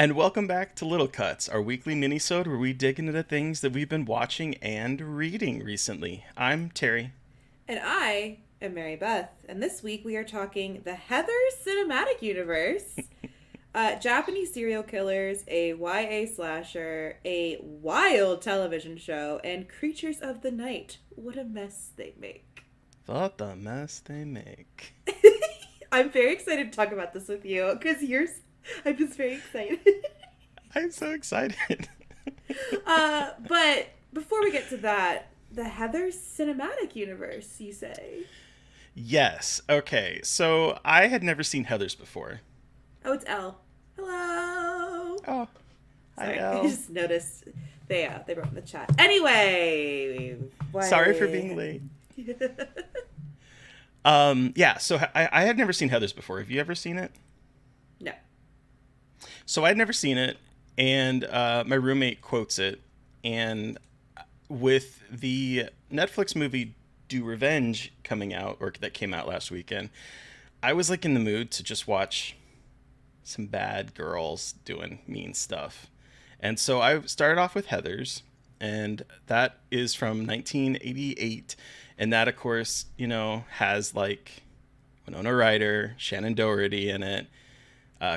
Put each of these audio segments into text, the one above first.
And welcome back to Little Cuts, our weekly minisode where we dig into the things that we've been watching and reading recently. I'm Terry. And I am Mary Beth, and this week we are talking the Heather Cinematic Universe, Japanese serial killers, a YA slasher, a wild television show, and creatures of the night. What a mess they make. What the mess they make. I'm very excited to talk about this with you, because I'm just very excited. I'm so excited. But before we get to that, the Heather Cinematic Universe, you say? Yes. Okay. So I had never seen Heathers before. Oh, it's Elle. Hello. Oh, hi Sorry, Elle. I just noticed they wrote in the chat. Anyway, Sorry for being late. Yeah. So I had never seen Heathers before. Have you ever seen it? No. So I'd never seen it, and my roommate quotes it, and with the Netflix movie Do Revenge coming out, or that came out last weekend, I was like in the mood to just watch some bad girls doing mean stuff. And so I started off with Heathers, and that is from 1988. And that, of course, has like Winona Ryder, Shannon Doherty in it,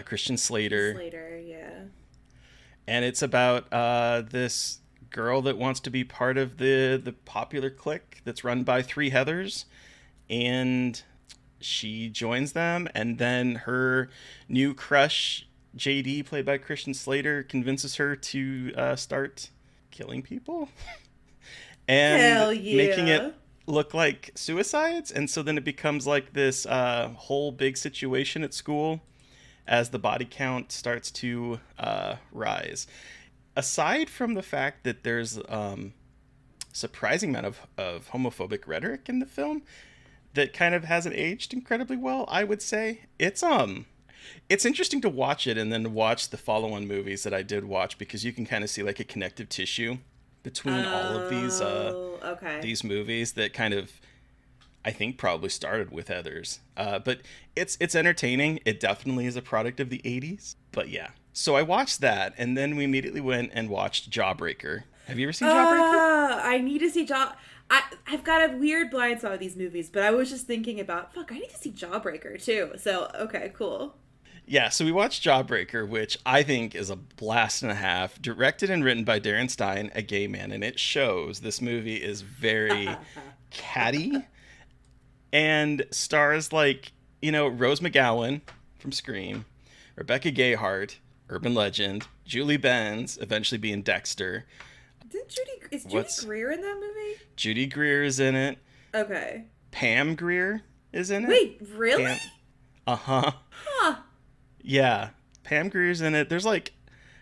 Christian Slater. Yeah. And it's about this girl that wants to be part of the popular clique that's run by three Heathers, and she joins them, and then her new crush JD, played by Christian Slater, convinces her to start killing people and Hell yeah. making it look like suicides. And so then it becomes like this whole big situation at school as the body count starts to rise. Aside from the fact that there's surprising amount of homophobic rhetoric in the film that kind of hasn't aged incredibly well, I would say. It's interesting to watch it and then watch the follow-on movies that I did watch, because you can kind of see like a connective tissue between all of these movies that kind of, I think, probably started with Heathers. But it's entertaining. It definitely is a product of the 80s. But yeah. So I watched that, and then we immediately went and watched Jawbreaker. Have you ever seen Jawbreaker? I need to see I've got a weird blind spot with these movies, but I was just thinking about, I need to see Jawbreaker too. So, okay, cool. Yeah, so we watched Jawbreaker, which I think is a blast and a half. Directed and written by Darren Stein, a gay man, and it shows. This movie is very catty and stars like, Rose McGowan from Scream, Rebecca Gayheart, urban legend, Julie Benz, eventually being Dexter. Is Judy Greer in that movie? Judy Greer is in it. Okay. Pam Grier is in it. Wait, really? Uh-huh. Huh. Yeah. Pam Grier's in it. There's like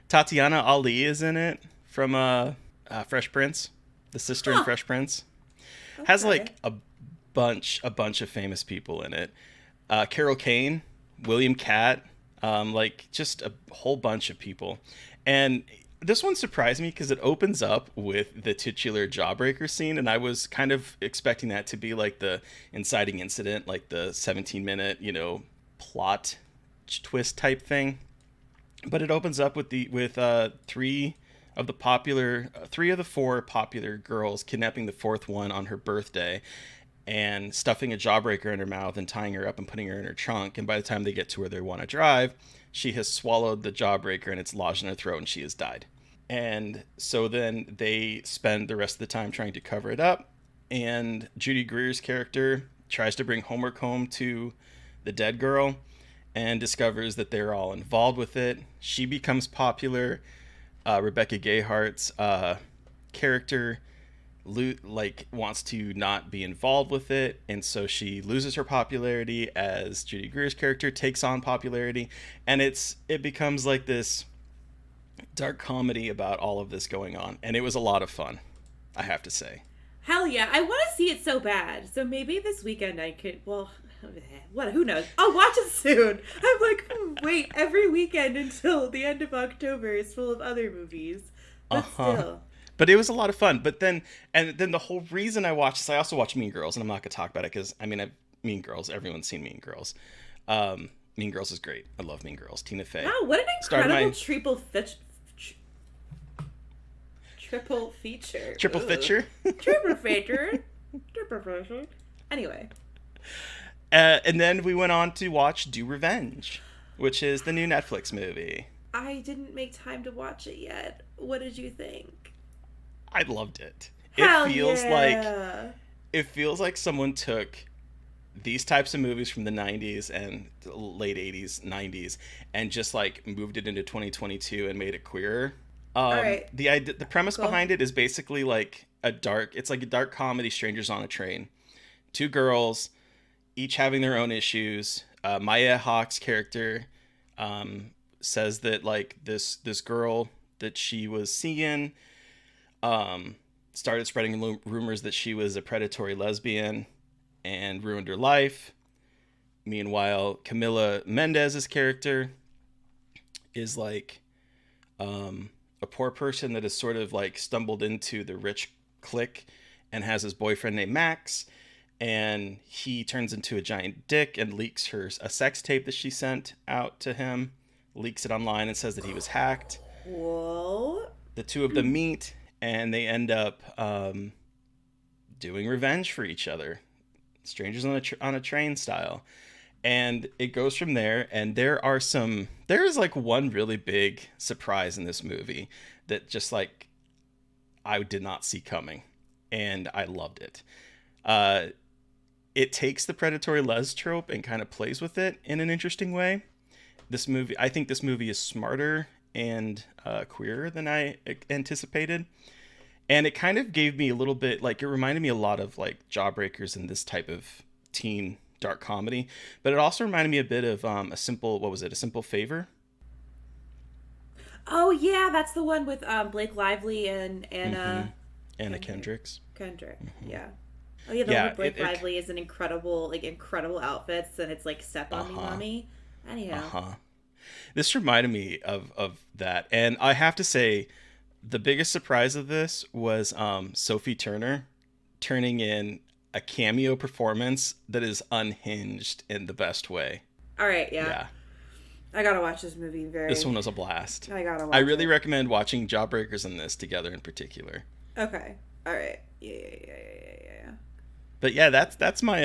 Tatiana Ali is in it from Fresh Prince, the sister in Fresh Prince. Okay. Has like a bunch of famous people in it. Carol Kane, William Catt, like just a whole bunch of people. And this one surprised me because it opens up with the titular Jawbreaker scene, and I was kind of expecting that to be like the inciting incident, like the 17-minute, plot twist type thing. But it opens up with three of the four popular girls kidnapping the fourth one on her birthday and stuffing a jawbreaker in her mouth and tying her up and putting her in her trunk. And by the time they get to where they want to drive, she has swallowed the jawbreaker and it's lodged in her throat and she has died. And so then they spend the rest of the time trying to cover it up. And Judy Greer's character tries to bring homework home to the dead girl and discovers that they're all involved with it. She becomes popular. Rebecca Gayheart's character wants to not be involved with it, and so she loses her popularity as Judy Greer's character takes on popularity, and it becomes like this dark comedy about all of this going on, and it was a lot of fun, I have to say. Hell yeah, I want to see it so bad. So maybe this weekend I could, who knows? I'll watch it soon. I'm like, wait, every weekend until the end of October is full of other movies. But still. But it was a lot of fun. But then the whole reason I watched this, I also watched Mean Girls, and I'm not going to talk about it because, Mean Girls, everyone's seen Mean Girls. Mean Girls is great. I love Mean Girls. Tina Fey. Wow, what an Started incredible my triple feature. triple Ugh. feature. Triple feature. Triple feature. Anyway. And then we went on to watch Do Revenge, which is the new Netflix movie. I didn't make time to watch it yet. What did you think? I loved it. Hell It feels like someone took these types of movies from the 90s and late 80s, 90s, and just like moved it into 2022 and made it queerer. All right. The premise Cool. behind it is basically like it's like a dark comedy, Strangers on a Train. Two girls, each having their own issues. Maya Hawke's character says that like this girl that she was seeing started spreading rumors that she was a predatory lesbian and ruined her life. Meanwhile, Camila Mendez's character is like a poor person that has sort of like stumbled into the rich clique and has his boyfriend named Max, and he turns into a giant dick and leaks her a sex tape that she sent out to him, leaks it online and says that he was hacked. Whoa. The two of them meet and they end up doing revenge for each other. Strangers on a Train style. And it goes from there, and there is like one really big surprise in this movie that just like I did not see coming, and I loved it. It takes the predatory les trope and kind of plays with it in an interesting way. I think this movie is smarter and queerer than I anticipated. And it kind of gave me a little bit, like, it reminded me a lot of like Jawbreakers and this type of teen dark comedy, but it also reminded me a bit of A Simple Favor. Oh yeah, that's the one with Blake Lively and Anna Kendrick. Yeah. Oh yeah, the one with Blake Lively is an incredible outfits, and it's like Step on Me Mommy. Anyhow. This reminded me of that, and I have to say the biggest surprise of this was Sophie Turner turning in a cameo performance that is unhinged in the best way. All right, yeah. I gotta watch this movie. This one was a blast. I gotta watch I really recommend watching Jawbreakers and this together in particular. Okay. All right. Yeah. But yeah, that's my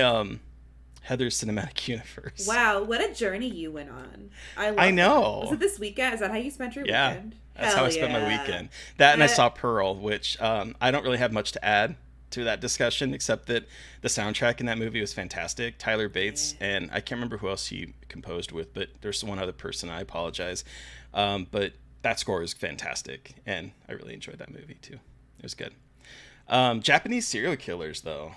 Heather's Cinematic Universe. Wow, what a journey you went on. I know. Was it this weekend? Is that how you spent your weekend? That's how I spent my weekend. That and I saw Pearl, which I don't really have much to add to that discussion, except that the soundtrack in that movie was fantastic. Tyler Bates, and I can't remember who else he composed with, but there's one other person. I apologize. But that score is fantastic, and I really enjoyed that movie too. It was good. Japanese serial killers, though.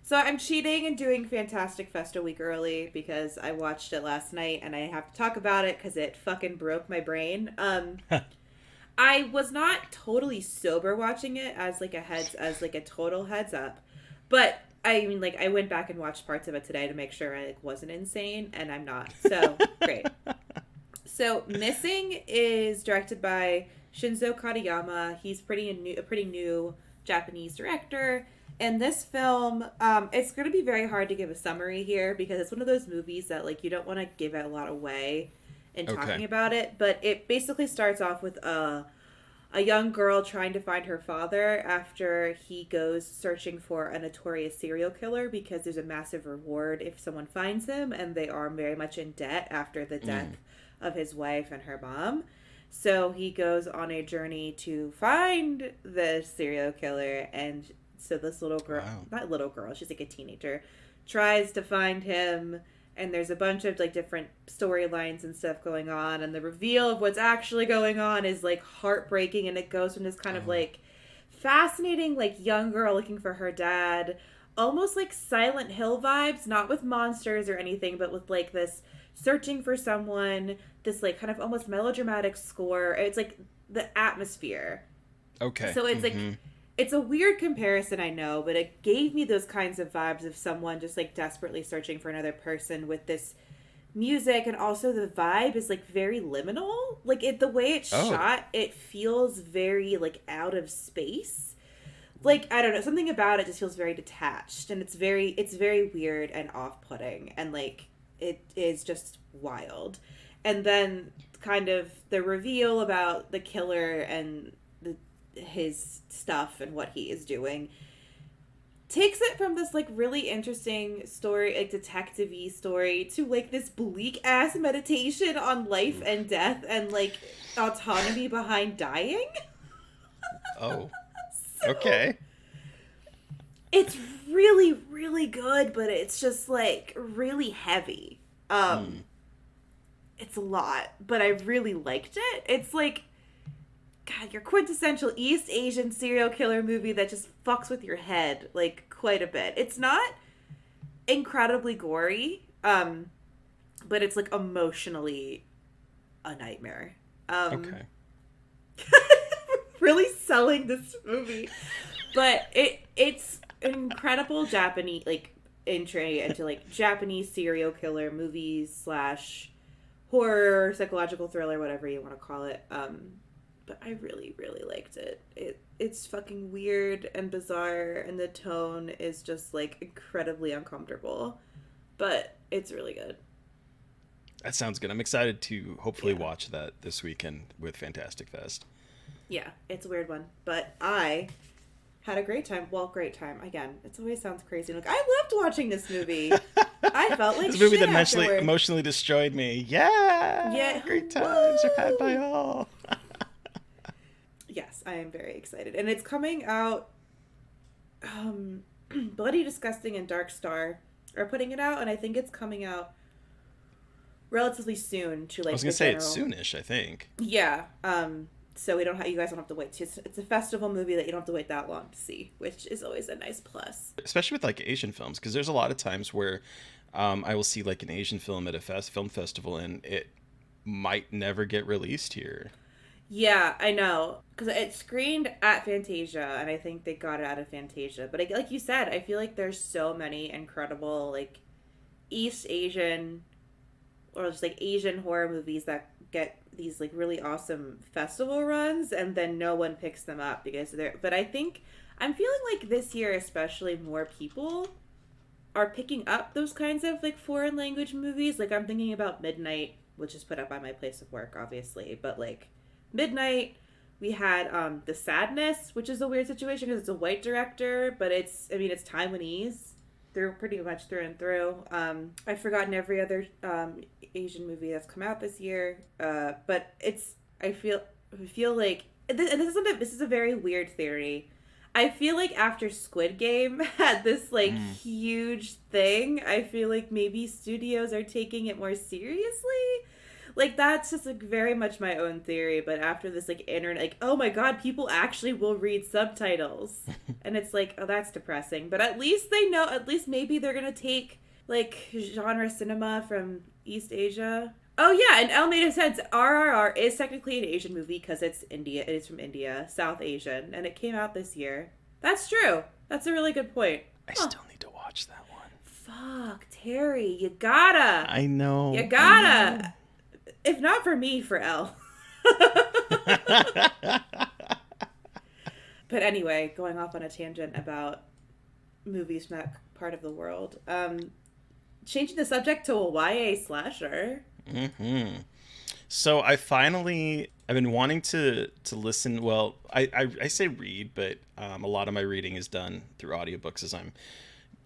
So I'm cheating and doing Fantastic Fest a week early because I watched it last night, and I have to talk about it because it fucking broke my brain. I was not totally sober watching it as a total heads up, but I mean, like, I went back and watched parts of it today to make sure I wasn't insane, and I'm not. So great. So Missing is directed by Shinzo Katayama. He's a pretty new Japanese director. And this film, it's going to be very hard to give a summary here because it's one of those movies that like you don't want to give a lot away in talking about it, but it basically starts off with a young girl trying to find her father after he goes searching for a notorious serial killer because there's a massive reward if someone finds him, and they are very much in debt after the death of his wife and her mom. So he goes on a journey to find the serial killer, and so this little girl, not little girl, she's like a teenager, tries to find him. And there's a bunch of like different storylines and stuff going on, and the reveal of what's actually going on is like heartbreaking, and it goes from this kind of like fascinating like young girl looking for her dad, almost like Silent Hill vibes, not with monsters or anything, but with like this searching for someone, this like kind of almost melodramatic score. It's like the atmosphere. Okay. So it's like it's a weird comparison, I know, but it gave me those kinds of vibes of someone just like desperately searching for another person with this music, and also the vibe is like very liminal. Like the way it's shot, it feels very like out of space. Like I don't know, something about it just feels very detached, and it's very weird and off-putting, and like it is just wild. And then kind of the reveal about the killer and his stuff and what he is doing takes it from this like really interesting story, like detective-y story, to like this bleak ass meditation on life and death and like autonomy behind dying. Oh, So, okay. it's really, really good, but it's just like really heavy. It's a lot, but I really liked it. It's like, God, your quintessential East Asian serial killer movie that just fucks with your head like quite a bit. It's not incredibly gory, but it's like emotionally a nightmare. Okay. Really selling this movie, but it's an incredible Japanese like entry into like Japanese serial killer movies slash horror, psychological thriller, whatever you want to call it. But I really, really liked it. It's fucking weird and bizarre, and the tone is just like incredibly uncomfortable, but it's really good. That sounds good. I'm excited to hopefully watch that this weekend with Fantastic Fest. Yeah, it's a weird one, but I had a great time. Well, great time. Again, it always sounds crazy. Like, I loved watching this movie. I felt like This movie shit that afterward. emotionally destroyed me. Yeah. Great times are had by all. Yes, I am very excited. And it's coming out, Bloody Disgusting and Dark Star are putting it out, and I think it's coming out relatively soon to like I was going to say it's soonish, I think. Yeah. So we don't have, you guys don't have to wait. It's a festival movie that you don't have to wait that long to see, which is always a nice plus. Especially with like Asian films, because there's a lot of times where I will see like an Asian film at a film festival and it might never get released here. Yeah, I know. Because it screened at Fantasia, and I think they got it out of Fantasia. But like you said, I feel like there's so many incredible like East Asian or just like Asian horror movies that get these like really awesome festival runs, and then no one picks them up because they're. But I think I'm feeling like this year, especially, more people are picking up those kinds of like foreign language movies. Like I'm thinking about Midnight, which is put up by my place of work, obviously, but like Midnight. We had The Sadness, which is a weird situation because it's a white director, but it's Taiwanese pretty much through and through. I've forgotten every other Asian movie that's come out this year, but I feel like this is a very weird theory. I feel like after Squid Game had this like huge thing, I feel like maybe studios are taking it more seriously. Like, that's just, like, very much my own theory, but after this, like, internet, like, oh my god, people actually will read subtitles. And it's like, oh, that's depressing. But at least they know, at least maybe they're gonna take, like, genre cinema from East Asia. Oh, yeah, and Elle made sense. RRR is technically an Asian movie because it's India. It is from India, South Asian, and it came out this year. That's true. That's a really good point. I still need to watch that one. Fuck, Terry, you gotta. I know. You gotta. If not for me, for Elle. But anyway, going off on a tangent about movies from that part of the world. Changing the subject to a YA slasher. Mm-hmm. So I've been wanting to listen. Well, I say read, but a lot of my reading is done through audiobooks as I'm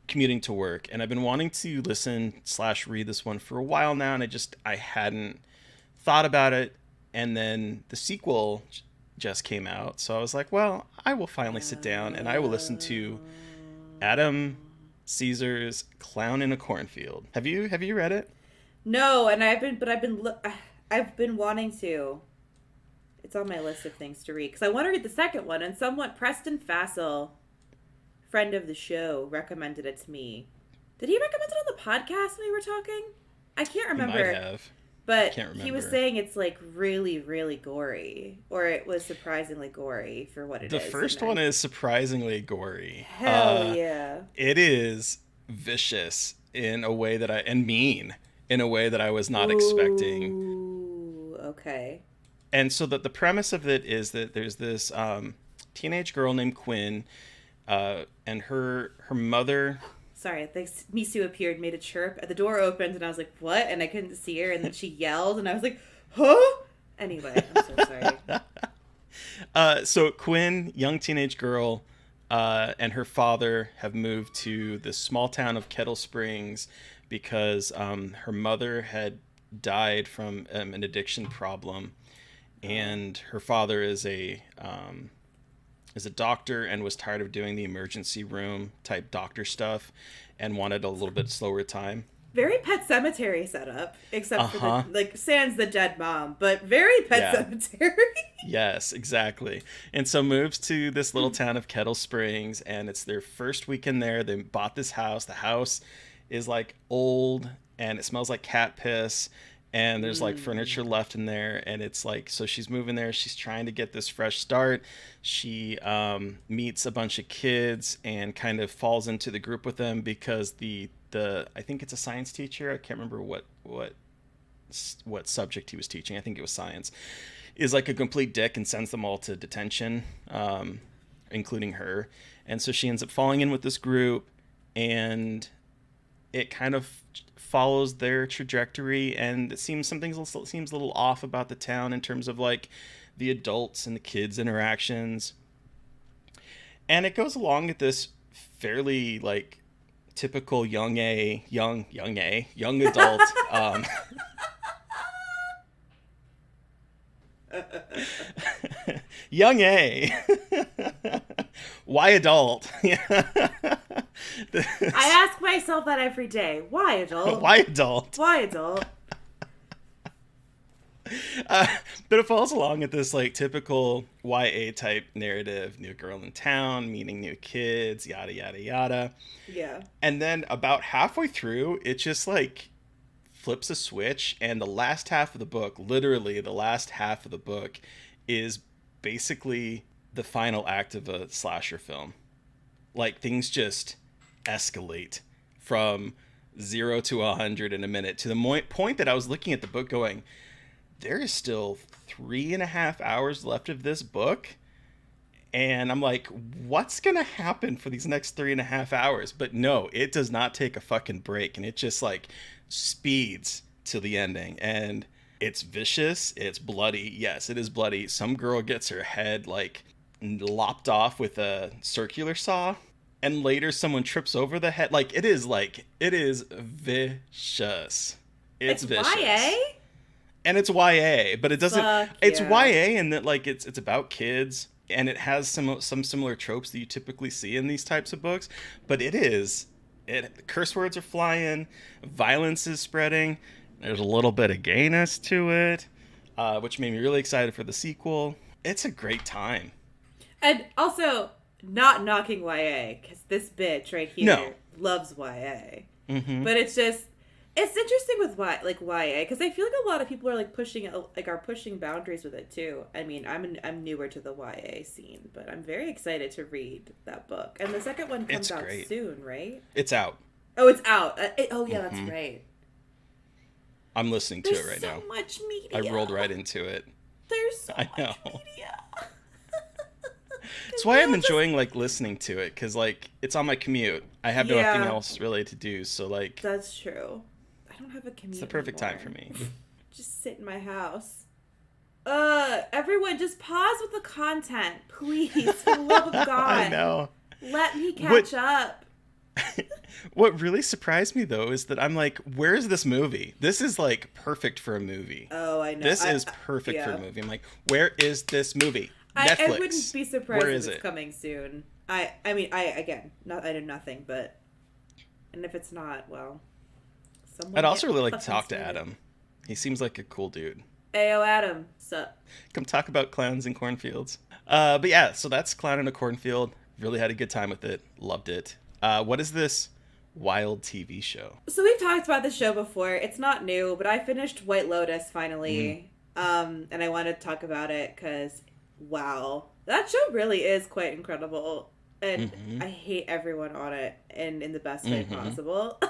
commuting to work. And I've been wanting to listen / read this one for a while now, and I hadn't thought about it, and then the sequel just came out, so I was like, well, I will finally sit down and I will listen to Adam Caesar's Clown in a Cornfield. Have you read it? No, and I've been wanting to. It's on my list of things to read because I want to read the second one, and Preston Fassel, friend of the show, recommended it to me. Did he recommend it on the podcast when we were talking? I can't remember. He might have. But he was saying it's like really, really gory, or it was surprisingly gory for what it is. The first one is surprisingly gory. Hell yeah! It is vicious in a way and mean in a way that I was not expecting. Ooh, okay. And so the premise of it is that there's this teenage girl named Quinn, and her mother Sorry, Misu appeared, made a chirp. The door opened, and I was like, what? And I couldn't see her, and then she yelled, and I was like, huh? Anyway, I'm so sorry. So Quinn, young teenage girl, and her father have moved to the small town of Kettle Springs because her mother had died from an addiction problem, and her father is a doctor and was tired of doing the emergency room type doctor stuff and wanted a little bit slower time. Very Pet Cemetery setup, except for sans the dead mom, but very Pet Cemetery. Yes, exactly. And so moves to this little town of Kettle Springs, and it's their first weekend there. They bought this house. The house is like old and it smells like cat piss, and there's like furniture left in there, and it's like, so she's moving there. She's trying to get this fresh start. She meets a bunch of kids and kind of falls into the group with them because the I think it's a science teacher. I can't remember what subject he was teaching. I think it was science. Is like a complete dick and sends them all to detention, including her. And so she ends up falling in with this group, and it kind of follows their trajectory, and it seems seems a little off about the town in terms of like the adults and the kids interactions. And it goes along with this fairly like typical young adult young A. Why adult? I ask myself that every day. Why adult? Why adult? Why adult? But it falls along with this like typical YA type narrative: new girl in town, meeting new kids, yada yada yada. Yeah. And then about halfway through, it just like flips a switch, and the last half of the book, literally the last half of the book, is basically the final act of a slasher film. Like things just escalate from 0 to 100 in a minute, to the point that I was looking at the book going, there is still 3.5 hours left of this book. And I'm like, what's going to happen for these next 3.5 hours? But no, it does not take a fucking break. And it just like speeds to the ending. And it's vicious. It's bloody. Yes, it is bloody. Some girl gets her head like lopped off with a circular saw. And later someone trips over the head. Like, it is vicious. It's vicious. YA? And it's YA, but it doesn't. Fuck it's yeah. YA in that like it's about kids, and it has some similar tropes that you typically see in these types of books. But curse words are flying, violence is spreading. There's a little bit of gayness to it, which made me really excited for the sequel. It's a great time. And also, not knocking YA, because this bitch right here loves YA. Mm-hmm. But it's interesting with YA, because I feel like a lot of people are like pushing boundaries with it too. I mean, I'm newer to the YA scene, but I'm very excited to read that book. And the second one comes out soon, right? It's out. Oh, it's out. That's right. I'm listening to it right now. There's so much media. I rolled right into it. There's so much media. That's why I'm enjoying like listening to it, because like it's on my commute. I have nothing else really to do, so like that's true. I don't have a commute. It's the perfect anymore. time for me. Just sit in my house. Everyone, just pause with the content, please. For the love of God. I know. Let me catch up. What really surprised me though is that I'm like, where is this movie? This is like perfect for a movie. Oh, I know. This is perfect for a movie. I'm like, where is this movie? Netflix. I wouldn't be surprised where if is it's it? coming soon. I did nothing, but and if it's not, well, someone. I'd also really like to talk to Adam. He seems like a cool dude. Ayo, Adam, sup? Come talk about clowns in cornfields. But yeah, so that's Clown in a Cornfield. Really had a good time with it. Loved it. What is this wild TV show? So we've talked about this show before. It's not new, but I finished White Lotus finally. And I wanted to talk about it because, wow, that show really is quite incredible. And I hate everyone on it, and in the best way possible.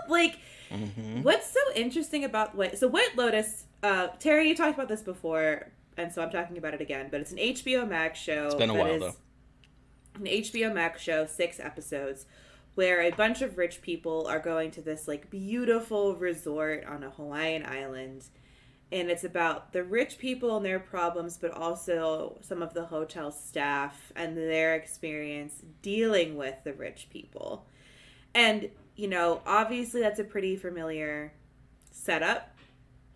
Like, what's so interesting about White Lotus, Terry, you talked about this before, and so I'm talking about it again, but it's an HBO Max show. It's been a while, though. An HBO Max show, 6 episodes. where a bunch of rich people are going to this like beautiful resort on a Hawaiian island. And it's about the rich people and their problems, but also some of the hotel staff and their experience dealing with the rich people. And, you know, obviously that's a pretty familiar setup.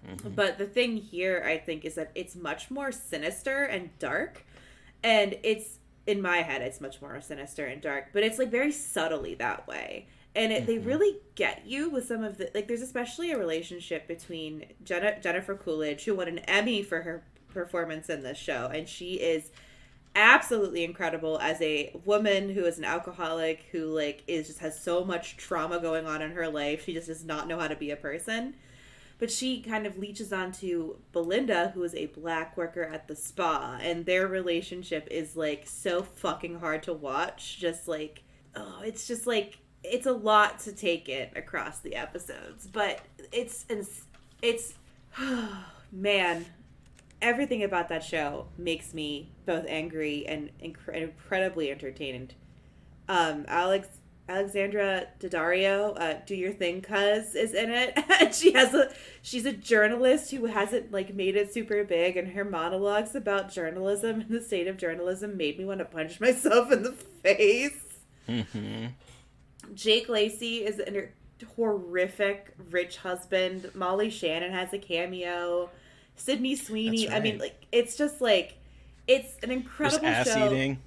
Mm-hmm. But the thing here, I think, is that it's much more sinister and dark. And it's, in my head, it's much more sinister and dark. But it's, like, very subtly that way. And they really get you with some of the... Like, there's especially a relationship between Jennifer Coolidge, who won an Emmy for her performance in this show. And she is absolutely incredible as a woman who is an alcoholic, who, like, just has so much trauma going on in her life. She just does not know how to be a person. But she kind of leeches onto Belinda, who is a black worker at the spa. And their relationship is, like, so fucking hard to watch. Just, like... Oh, it's just, like... It's a lot to take in across the episodes, but it's man, everything about that show makes me both angry and incredibly entertained. Alexandra Daddario, Do Your Thing Cuz, is in it. And she's a journalist who hasn't like made it super big, and her monologues about journalism and the state of journalism made me want to punch myself in the face. Mm-hmm. Jake Lacey is a horrific rich husband. Molly Shannon has a cameo. Sydney Sweeney. Right. I mean, like, it's just like, it's an incredible There's show. Ass eating.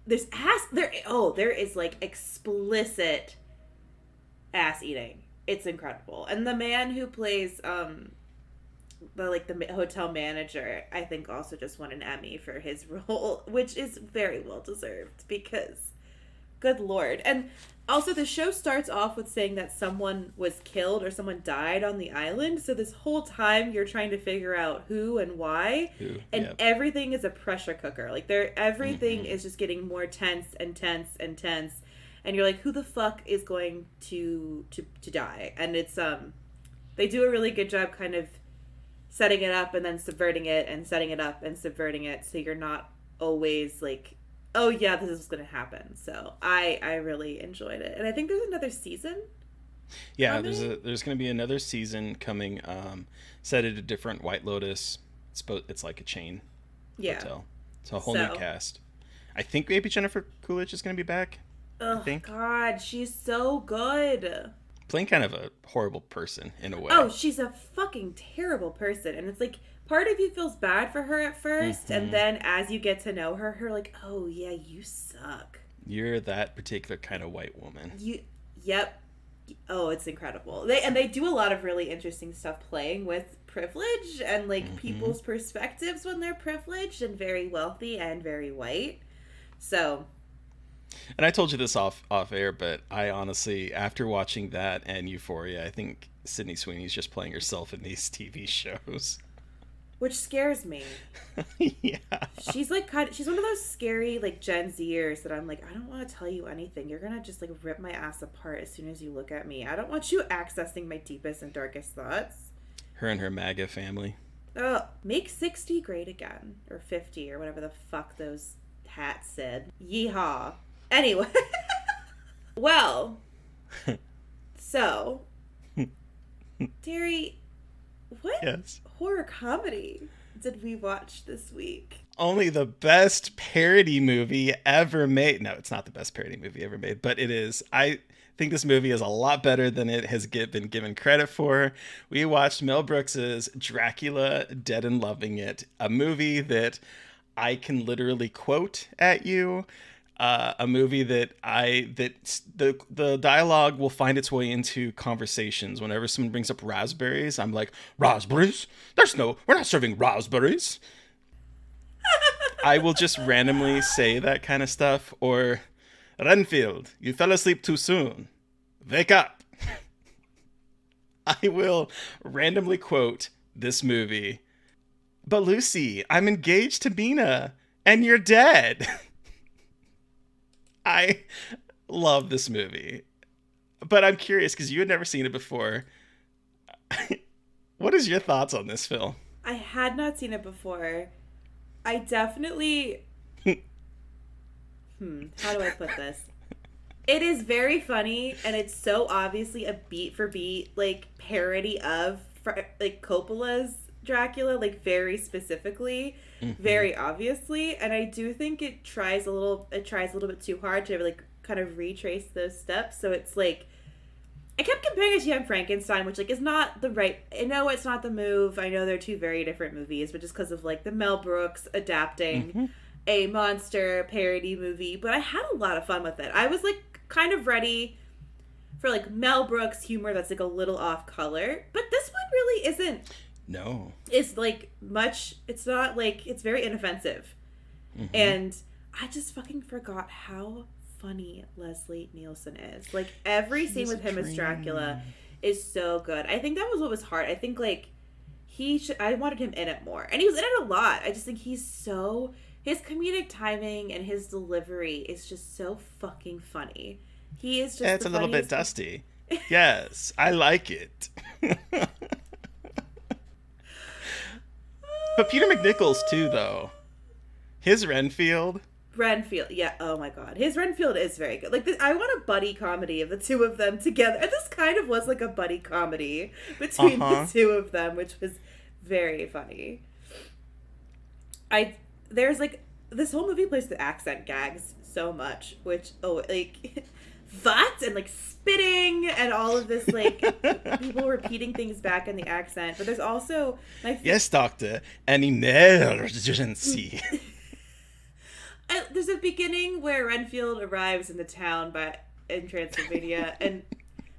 There's ass. There is like explicit ass eating. It's incredible. And the man who plays the hotel manager, I think also just won an Emmy for his role, which is very well deserved because, good Lord. And also, the show starts off with saying that someone was killed or someone died on the island. So this whole time, you're trying to figure out who and why. And everything is a pressure cooker. Like, everything is just getting more tense and tense and tense. And you're like, who the fuck is going to die? And it's, they do a really good job kind of setting it up and then subverting it and setting it up and subverting it. So you're not always, like... Oh yeah, this is going to happen. So I really enjoyed it, and I think there's another season. Yeah, there's going to be another season coming. Set at a different White Lotus. It's like a chain hotel. It's a whole new cast. I think maybe Jennifer Coolidge is going to be back. Oh God, she's so good. Playing kind of a horrible person in a way. Oh, she's a fucking terrible person, and it's like. Part of you feels bad for her at first, and then as you get to know her, like, oh yeah, you suck. You're that particular kind of white woman. Yep. Oh, it's incredible. They do a lot of really interesting stuff playing with privilege and like people's perspectives when they're privileged and very wealthy and very white. So. And I told you this off air, but I honestly, after watching that and Euphoria, I think Sydney Sweeney's just playing herself in these TV shows. Which scares me. Yeah. She's one of those scary like Gen Zers that I'm like, I don't want to tell you anything. You're going to just like rip my ass apart as soon as you look at me. I don't want you accessing my deepest and darkest thoughts. Her and her MAGA family. Oh, make 60 great again. Or 50 or whatever the fuck those hats said. Yeehaw. Anyway. Well. So. Terry, what horror comedy did we watch this week? Only the best parody movie ever made. No, it's not the best parody movie ever made, but it is. I think this movie is a lot better than it has been given credit for. We watched Mel Brooks's Dracula, Dead and Loving It, a movie that I can literally quote at you. A movie that the dialogue will find its way into conversations. Whenever someone brings up raspberries, I'm like, raspberries? We're not serving raspberries. I will just randomly say that kind of stuff. Or, Renfield, you fell asleep too soon. Wake up. I will randomly quote this movie. But Lucy, I'm engaged to Bina, and you're dead. I love this movie, but I'm curious because you had never seen it before. What is your thoughts on this, Phil? I had not seen it before. I definitely... How do I put this? It is very funny, and it's so obviously a beat for beat like parody of like Coppola's Dracula, like very specifically, Hmm. very obviously. And I do think it tries a little bit too hard to like kind of retrace those steps. So it's like I kept comparing it to Young Frankenstein, which like is not the right. I know it's not the move. I know they're two very different movies, but just because of like the Mel Brooks adapting Hmm. a monster parody movie. But I had a lot of fun with it. I was like kind of ready for like Mel Brooks humor that's like a little off color, but this one really isn't. No. It's like much. It's not like it's very inoffensive, Hmm. and I just fucking forgot how funny Leslie Nielsen is. Like every He scene is with a him as Dracula dream. is so good. I think that was what was hard. I think like I wanted him in it more. And he was in it a lot. I just think his comedic timing and his delivery is just so fucking funny. He is just It's the a little bit funniest. dusty. Yes, I like it. But Peter McNichols too, though. His Renfield. Renfield, yeah. Oh my god, his Renfield is very good. Like this, I want a buddy comedy of the two of them together. And this kind of was like a buddy comedy Uh between the huh. two of them, which was very funny. I there's like this whole movie plays the accent gags so much, which like that and like spitting and all of this like people repeating things back in the accent. But there's also Yes, doctor. An emergency. there's a beginning where Renfield arrives in the town in Transylvania and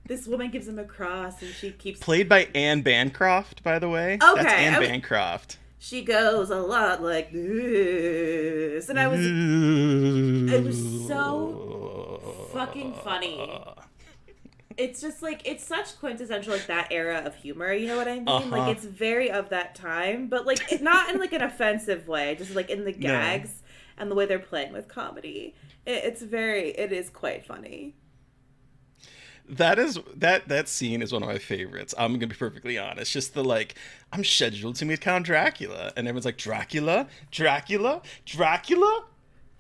this woman gives him a cross and she keeps Played by Anne Bancroft, by the way. That's okay. Anne Bancroft. She goes a lot like this, and it was so fucking funny. It's just like it's such quintessential like that era of humor. You know what I Uh mean? Like huh. it's very of that time, but like it's not in like an offensive way. Just like in the No. gags and the way they're playing with comedy. It is quite funny. That scene is one of my favorites. I'm gonna be perfectly honest. Just the like, I'm scheduled to meet Count Dracula, and everyone's like, Dracula, Dracula, Dracula,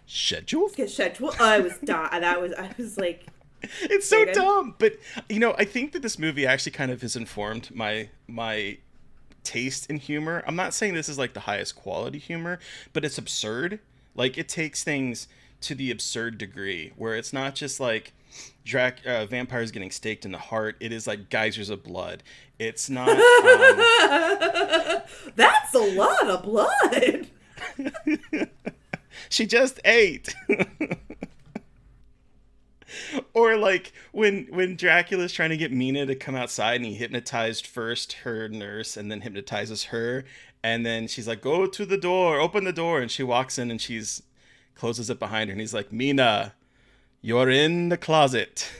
scheduled. Get schedule. I was I was like It's so very good. dumb, but I think that this movie actually kind of has informed my taste in humor. I'm not saying this is like the highest quality humor, but it's absurd. Like it takes things to the absurd degree where it's not just like vampires getting staked in the heart. It is like geysers of blood. It's not. That's a lot of blood. She just ate. Or like when Dracula's trying to get Mina to come outside and he hypnotized first her nurse and then hypnotizes her and then she's like, go to the door, open the door, and she walks in and she's closes it behind her and he's like, Mina, you're in the closet,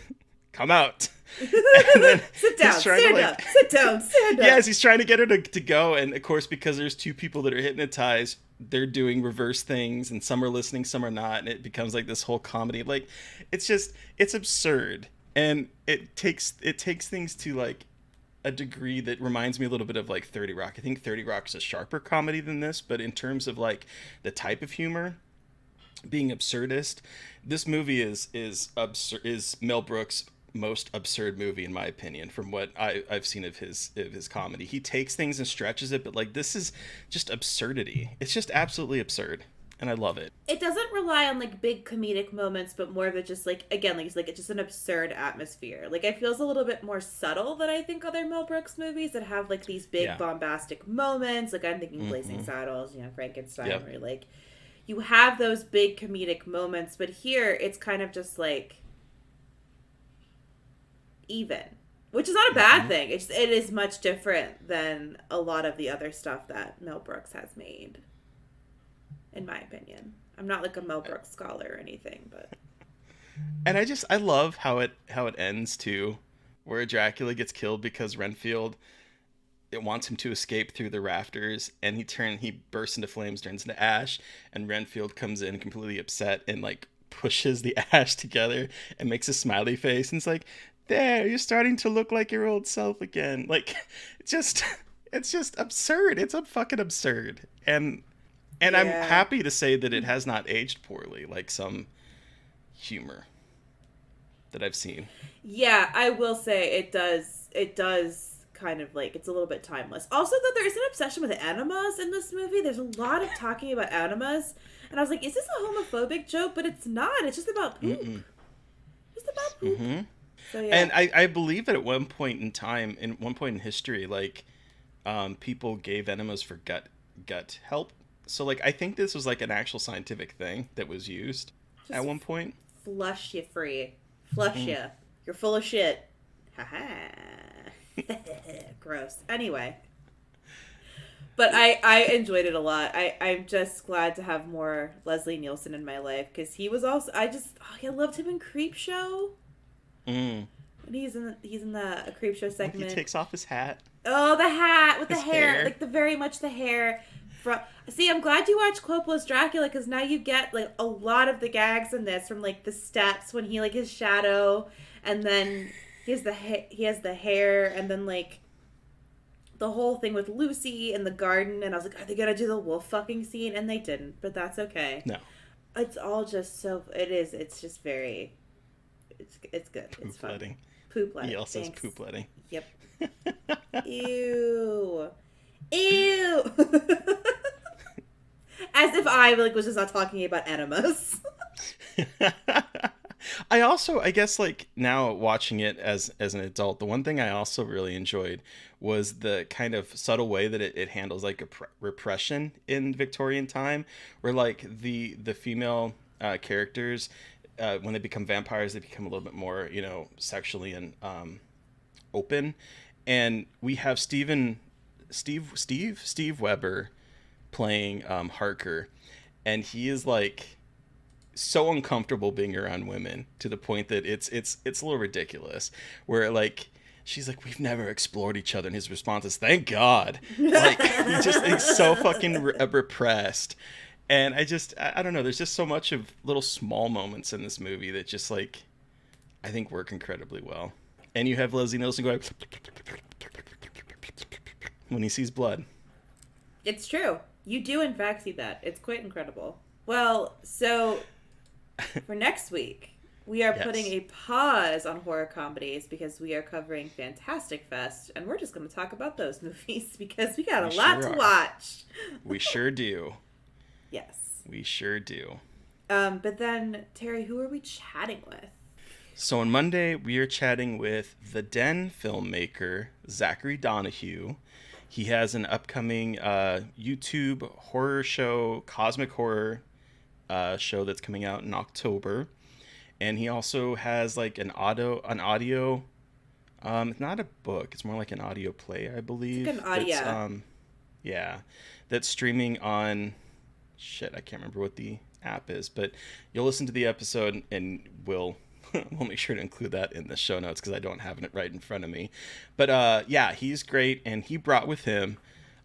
come out. And then Sit he's down, trying to stand like up, sit down, stand up. yes, he's trying to get her to go, and of course because there's two people that are hypnotized, they're doing reverse things and some are listening, some are not, and it becomes like this whole comedy. Like it's absurd, and it takes things to like a degree that reminds me a little bit of like 30 Rock. I think 30 Rock is a sharper comedy than this, but in terms of like the type of humor being absurdist, this movie is Mel Brooks' most absurd movie in my opinion. From what I've seen of his comedy, he takes things and stretches it, but like this is just absurdity. It's just absolutely absurd, and I love it. It doesn't rely on like big comedic moments, but more of it just like again, like it's just an absurd atmosphere. Like it feels a little bit more subtle than I think other Mel Brooks movies that have like these big Yeah. bombastic moments. Like I'm thinking Blazing Hmm. Saddles, Frankenstein, Yep. where like you have those big comedic moments, but here it's kind of just like even, which is not a bad Hmm. thing. It is much different than a lot of the other stuff that Mel Brooks has made, in my opinion. I'm not like a Mel Brooks scholar or anything, but And I love how it ends too, where Dracula gets killed because Renfield, it wants him to escape through the rafters, and he bursts into flames, turns into ash, and Renfield comes in completely upset and like pushes the ash together and makes a smiley face and it's like, there, you're starting to look like your old self again. Like it's just it's just absurd. It's a fucking absurd. And I'm yeah. happy to say that it has not aged poorly like some humor. that I've seen. Yeah, I will say it does kind of like, it's a little bit timeless. Also, though, there's an obsession with enemas in this movie. There's a lot of talking about enemas. And I was like, is this a homophobic joke? But it's not. It's just about poop. Mm-mm. Just about poop. Mm-hmm. So, yeah. And I believe that at one point in time, in one point in history, like, people gave enemas for gut help. So, like, I think this was, like, an actual scientific thing that was used at one point. Flush you free. Flush you. You're full of shit. Ha-ha. Gross. Anyway. But I enjoyed it a lot. I'm just glad to have more Leslie Nielsen in my life, because he was also, I loved him in Creepshow. And he's in the Creepshow segment. He takes off his hat. Oh, the hat with his the hair. Like very much the hair. See, I'm glad you watched Coppola's Dracula, because now you get like a lot of the gags in this, from like the steps when he like his shadow, and then he has the hair, and then like the whole thing with Lucy in the garden, and I was like, are they gonna do the wolf fucking scene? And they didn't, but that's okay. No, it's all just so it's just very, it's good. It's fun. Letting. Poop letting. He also says poop letting. Yep. Ew. As if I was just not talking about enemas. I guess like now watching it as an adult, the one thing I also really enjoyed was the kind of subtle way that it handles like repression in Victorian time, where like the female characters, when they become vampires, they become a little bit more, sexually and open. And we have Steve Weber playing Harker, and he is like so uncomfortable being around women to the point that it's a little ridiculous, where like she's like, we've never explored each other, and his response is, thank God. Like he's so fucking repressed. And I don't know, there's just so much of little small moments in this movie that just like I think work incredibly well. And you have Leslie Nielsen going when he sees blood. It's true. You do in fact see that. It's quite incredible. Well, so for next week, we are putting a pause on horror comedies, because we are covering Fantastic Fest, and we're just going to talk about those movies because we got a lot to watch. We sure do. Yes. We sure do. But then, Terry, who are we chatting with? So on Monday, we are chatting with The Den filmmaker, Zachary Donahue. He has an upcoming YouTube horror show, cosmic horror show that's coming out in October. And he also has like an audio, it's not a book, it's more like an audio play, I believe. It's like an audio. That's streaming on, I can't remember what the app is, but you'll listen to the episode and we'll make sure to include that in the show notes, because I don't have it right in front of me. But he's great, and he brought with him,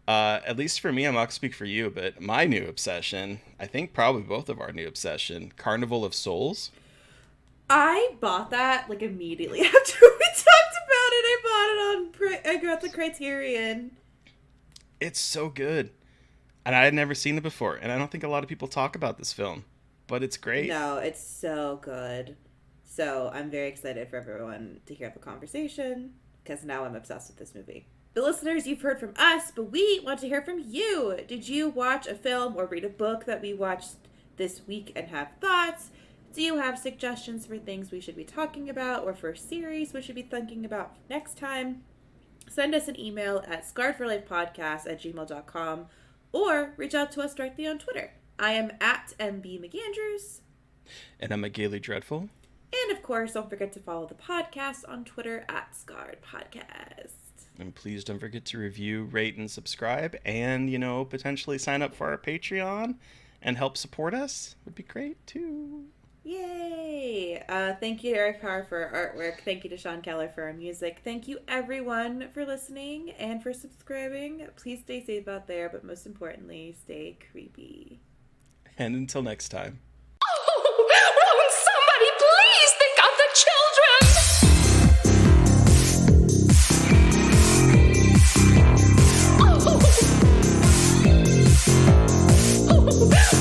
at least for me, I'm not going to speak for you, but my new obsession, I think probably both of our new obsession, Carnival of Souls. I bought that like immediately after we talked about it. I got the Criterion. It's so good. And I had never seen it before, and I don't think a lot of people talk about this film, but it's great. No, it's so good. So I'm very excited for everyone to hear the conversation, because now I'm obsessed with this movie. The listeners, you've heard from us, but we want to hear from you. Did you watch a film or read a book that we watched this week and have thoughts? Do you have suggestions for things we should be talking about, or for a series we should be thinking about next time? Send us an email at scarredforlifepodcast@gmail.com, or reach out to us directly on Twitter. I am at MB McAndrews. And I'm a Gaily Dreadful. And of course, don't forget to follow the podcast on Twitter at Scarred Podcast. And please don't forget to review, rate, and subscribe, and, potentially sign up for our Patreon and help support us. Would be great, too. Yay! Thank you to Eric Carr for our artwork. Thank you to Sean Keller for our music. Thank you, everyone, for listening and for subscribing. Please stay safe out there, but most importantly, stay creepy. And until next time. Won't somebody please think of the children? Oh.